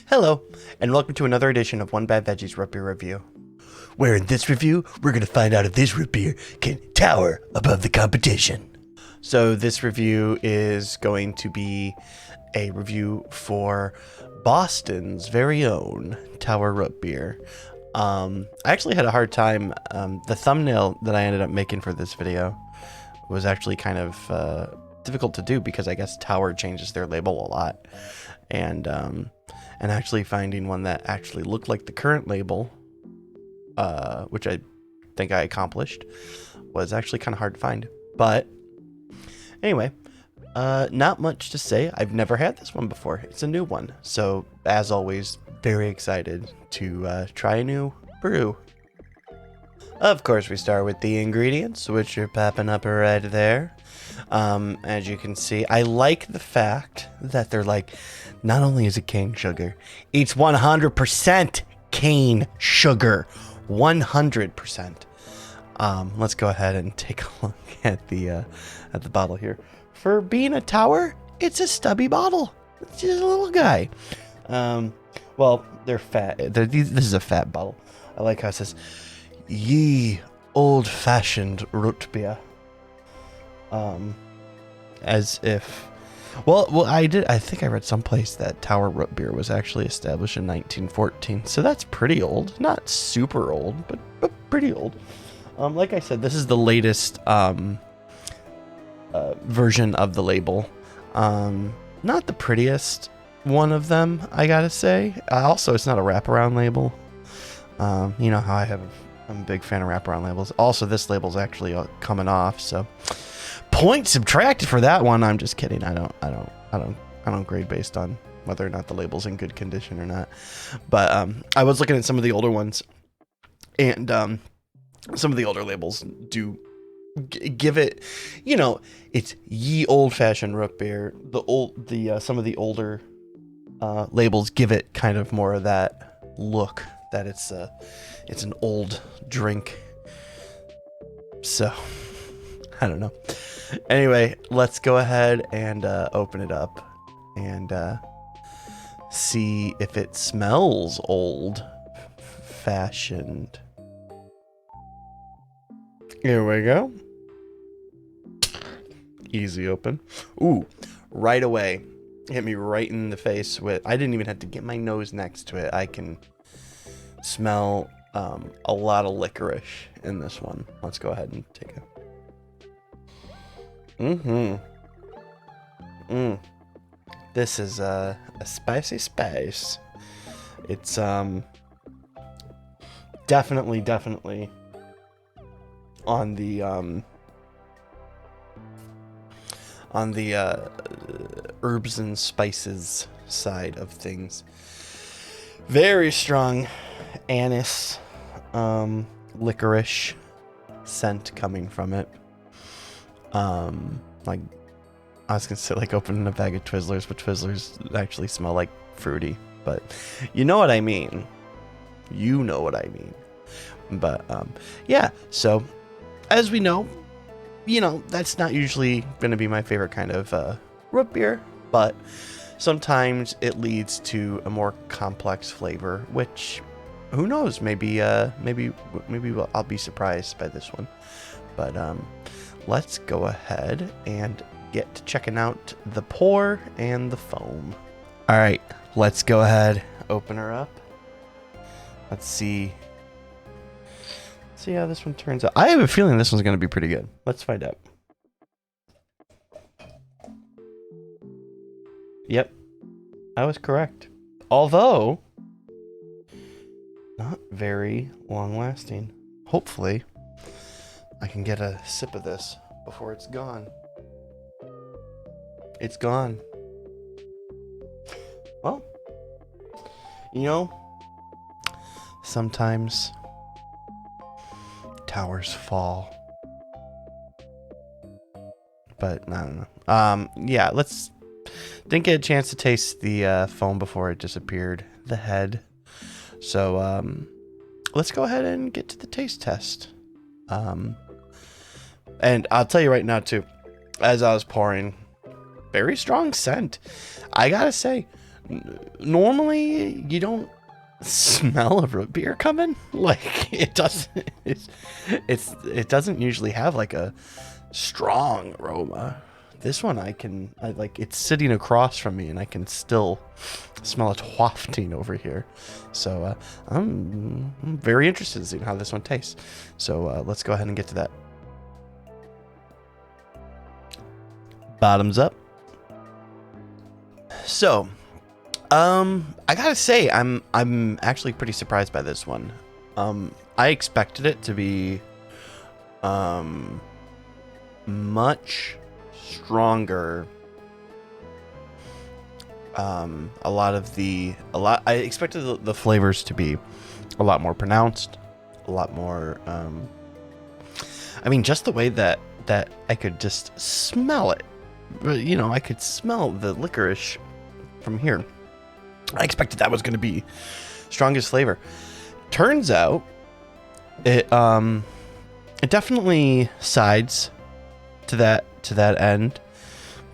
Hello, and welcome to another edition of One Bad Veggies Root Beer Review. Where in this review, we're going to find out if this root beer can tower above the competition. So this review is going to be a review for Boston's very own Tower Root Beer. I actually had a hard time. The thumbnail that I ended up making for this video was actually kind of difficult to do because I guess Tower changes their label a lot. And actually finding one that actually looked like the current label, which I think I accomplished, was actually kind of hard to find. But anyway, not much to say. I've never had this one before. It's a new one. So as always, very excited to try a new brew. Of course, we start with the ingredients, which are popping up right there. As you can see, I like the fact that they're like, not only is it cane sugar, it's 100% cane sugar. 100%. Let's go ahead and take a look at the bottle here. For being a tower, it's a stubby bottle. It's just a little guy. Well, they're fat. This is a fat bottle. I like how it says, "Ye old-fashioned root beer." As if, well, I think I read someplace that Tower Root Beer was actually established in 1914, so that's pretty old. Not super old, but pretty old. Like I said, this is the latest version of the label. Not the prettiest one of them, I gotta say. Also, it's not a wraparound label. You know how I'm a big fan of wraparound labels. Also, this label's actually coming off, so point subtracted for that one. I'm just kidding. I don't grade based on whether or not the label's in good condition or not. But I was looking at some of the older ones, and some of the older labels do give it, you know, it's ye old-fashioned root beer. Some of the older labels give it kind of more of that look that it's an old drink. So I don't know. Anyway, let's go ahead and open it up and see if it smells old-fashioned. Here we go. Easy open. Ooh, right away. Hit me right in the face with... I didn't even have to get my nose next to it. I can smell a lot of licorice in this one. Let's go ahead and take a... This is a spicy spice. It's definitely on the herbs and spices side of things. Very strong anise, licorice scent coming from it. Like, I was gonna say like opening a bag of Twizzlers, but Twizzlers actually smell like fruity. But you know what I mean. You know what I mean. But yeah. So as we know, you know, that's not usually gonna be my favorite kind of root beer, but sometimes it leads to a more complex flavor, which who knows? Maybe I'll be surprised by this one. But let's go ahead and get to checking out the pour and the foam. All right, let's go ahead, open her up. Let's see how this one turns out. I have a feeling this one's going to be pretty good. Let's find out. Yep, I was correct. Although, not very long lasting. Hopefully, I can get a sip of this before it's gone. It's gone. Well, you know, sometimes towers fall. But I don't know. Yeah, didn't get a chance to taste the foam before it disappeared. The head. So, let's go ahead and get to the taste test. And I'll tell you right now too, as I was pouring, very strong scent. I gotta say, Normally you don't smell a root beer coming. Like it doesn't. It doesn't usually have like a strong aroma. This one I like. It's sitting across from me, and I can still smell it wafting over here. So I'm very interested in seeing how this one tastes. So let's go ahead and get to that. Bottoms up. So, I gotta say, I'm actually pretty surprised by this one. I expected it to be, much stronger. I expected the flavors to be a lot more pronounced, a lot more, I mean, just the way that I could just smell it. You know, I could smell the licorice from here. I expected that was going to be strongest flavor. Turns out it definitely sides to that end,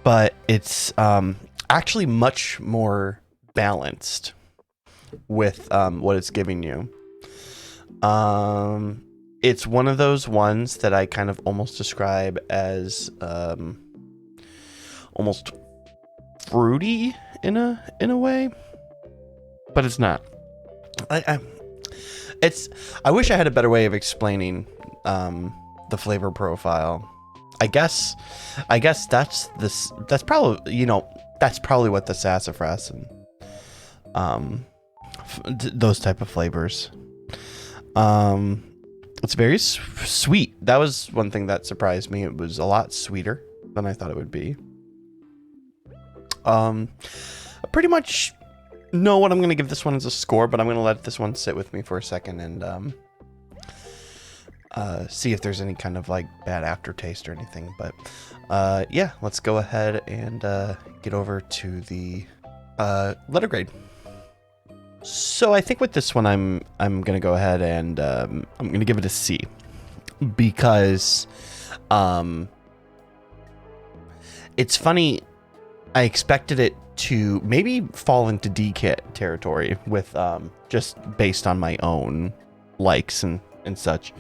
but it's actually much more balanced with what it's giving you. It's one of those ones that I kind of almost describe as almost fruity in a way, but it's not. I wish I had a better way of explaining the flavor profile. I guess that's probably, you know, that's probably what the sassafras and those type of flavors. It's very sweet. That was one thing that surprised me. It was a lot sweeter than I thought it would be. I pretty much know what I'm going to give this one as a score, but I'm going to let this one sit with me for a second and see if there's any kind of like bad aftertaste or anything. But yeah, let's go ahead and get over to the letter grade. So I think with this one, I'm going to go ahead and I'm going to give it a C, because it's funny. I expected it to maybe fall into D territory with just based on my own likes and such,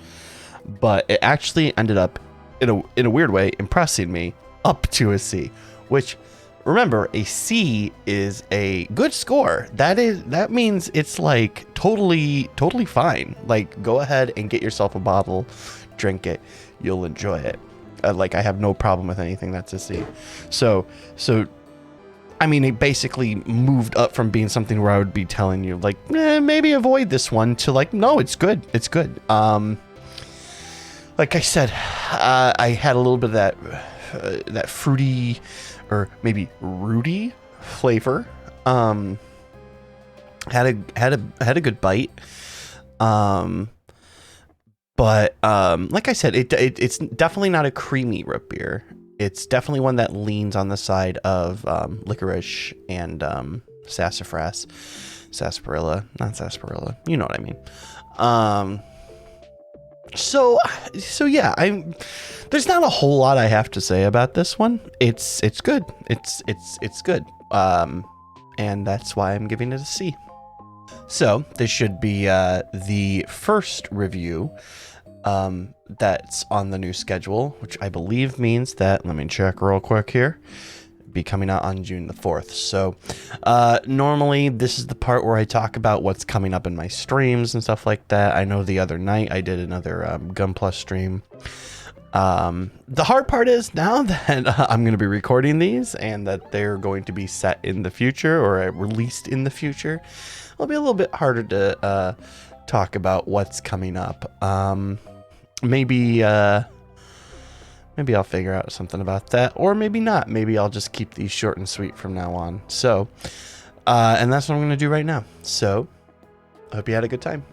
but it actually ended up in a weird way impressing me up to a C, which, remember, a C is a good score. That means it's like totally fine. Like, go ahead and get yourself a bottle, drink it, you'll enjoy it. Like, I have no problem with anything that's a C. So I mean, it basically moved up from being something where I would be telling you, like, maybe avoid this one, to like, no, it's good. It's good. Like I said, I had a little bit of that fruity or maybe rooty flavor. Had a good bite. But like I said, it's definitely not a creamy root beer. It's definitely one that leans on the side of licorice and sarsaparilla, not sarsaparilla. You know what I mean. So yeah, there's not a whole lot I have to say about this one. It's good. It's good. And that's why I'm giving it a C. So this should be the first review that's on the new schedule, which I believe means that, let me check real quick here, be coming out on June the 4th. So normally this is the part where I talk about what's coming up in my streams and stuff like that. I know the other night I did another Gun Plus stream. The hard part is now that I'm going to be recording these and that they're going to be set in the future or released in the future, it'll be a little bit harder to talk about what's coming up. Maybe I'll figure out something about that, or maybe not. Maybe I'll just keep these short and sweet from now on. So, and that's what I'm going to do right now. So, I hope you had a good time.